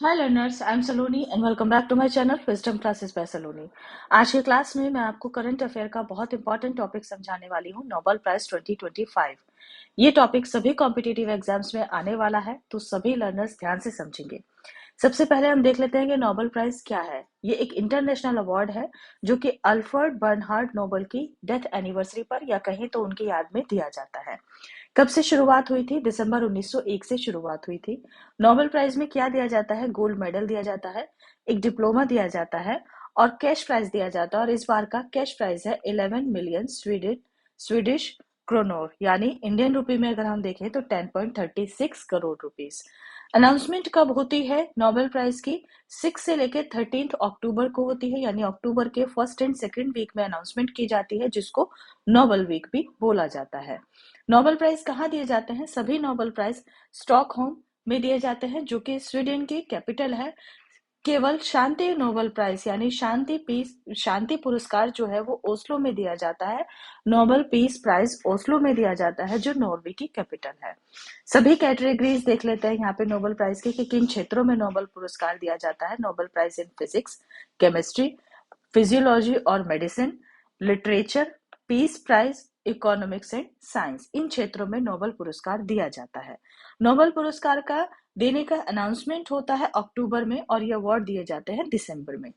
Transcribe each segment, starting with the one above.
Hi learners, I am Saloni and welcome back to my channel wisdom classes by Saloni. आज की class में मैं आपको करंट अफेयर का बहुत इंपॉर्टेंट टॉपिक समझाने वाली हूँ, नोबेल प्राइज 2025। ये टॉपिक सभी कॉम्पिटिटिव एग्जाम्स में आने वाला है, तो सभी लर्नर्स ध्यान से समझेंगे। सबसे पहले हम देख लेते हैं कि नोबेल प्राइज क्या है। ये एक इंटरनेशनल अवार्ड है जो कि अल्फ्रेड बर्नहार्ड नोबेल की डेथ एनिवर्सरी पर या कहीं तो उनकी याद में दिया जाता है। कब से शुरुआत हुई थी? दिसंबर 1901 से शुरुआत हुई थी। नोबेल प्राइज में क्या दिया जाता है? गोल्ड मेडल दिया जाता है, एक डिप्लोमा दिया जाता है और कैश प्राइज दिया जाता है। और इस बार का कैश प्राइज है 11 मिलियन स्वीडिश क्रोनोर, यानी इंडियन रुपी में अगर हम देखें तो 10.36 करोड़ रुपीस। अनाउंसमेंट कब होती है नोबेल प्राइज की? 6 से लेकर 13 अक्टूबर को होती है, यानी अक्टूबर के फर्स्ट एंड सेकंड वीक में अनाउंसमेंट की जाती है, जिसको नोबेल वीक भी बोला जाता है। नोबेल प्राइज कहाँ दिए जाते हैं? सभी नोबेल प्राइज स्टॉकहोम में दिए जाते हैं, जो कि स्वीडन की कैपिटल है। केवल शांति नोबेल प्राइज यानी शांति पुरस्कार जो है वो ओस्लो में दिया जाता है। नोबेल पीस प्राइज ओस्लो में दिया जाता है, जो नॉर्वे की कैपिटल है। सभी कैटेगरीज देख लेते हैं यहाँ पे नोबेल प्राइज की कि किन क्षेत्रों में नोबेल पुरस्कार दिया जाता है। Nobel prize in physics, chemistry, physiology और medicine, literature, peace prize, economics and science, इन क्षेत्रों में नोबेल पुरस्कार दिया जाता है। नोबेल पुरस्कार का देने का अनाउंसमेंट होता है अक्टूबर में और ये अवार्ड दिए जाते हैं दिसंबर में।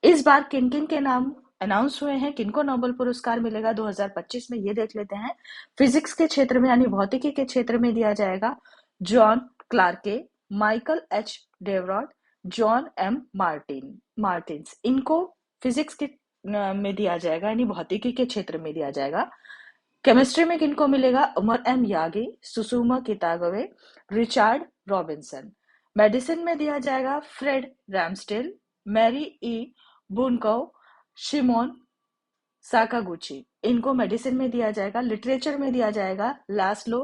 इस बार किन किन के नाम अनाउंस हुए हैं, किनको नोबेल पुरस्कार मिलेगा 2025 में, ये देख लेते हैं। फिजिक्स के क्षेत्र में यानी भौतिकी के क्षेत्र में दिया जाएगा John Clarke, Michael H Devoret, John M Martinis. इनको फिजिक्स के में दिया जाएगा, यानी भौतिकी के क्षेत्र में दिया जाएगा। केमिस्ट्री में किनको मिलेगा? Omar M Yaghi, Susumu Kitagawa, Richard Robinson. Medicine में दिया जाएगा Fred Ramsdell, Mary E Brunkow, Shimon Sakaguchi. इनको मेडिसिन में दिया जाएगा। लिटरेचर में दिया जाएगा लास्लो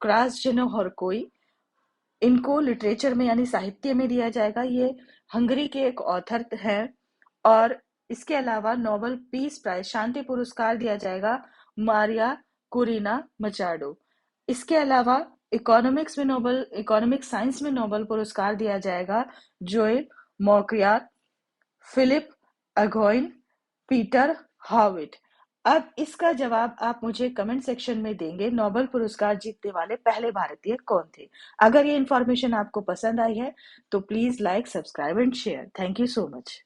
क्रासजेनोहरकोई। इनको लिटरेचर में यानी साहित्य में दिया जाएगा। ये हंगरी के एक ऑथर हैं। और इसके अलावा नोबेल पीस प्राइज शांति पुरस्कार दिया जाएगा मारिया कुरीना मचाडो। इसके अलावा इकोनॉमिक साइंस में नोबेल पुरस्कार दिया जाएगा जोएल मॉक्रियार, फिलिप अगोइन, पीटर हाविट। अब इसका जवाब आप मुझे कमेंट सेक्शन में देंगे, नोबेल पुरस्कार जीतने वाले पहले भारतीय कौन थे। अगर ये इन्फॉर्मेशन आपको पसंद आई है तो please like, subscribe and share. Thank you so much.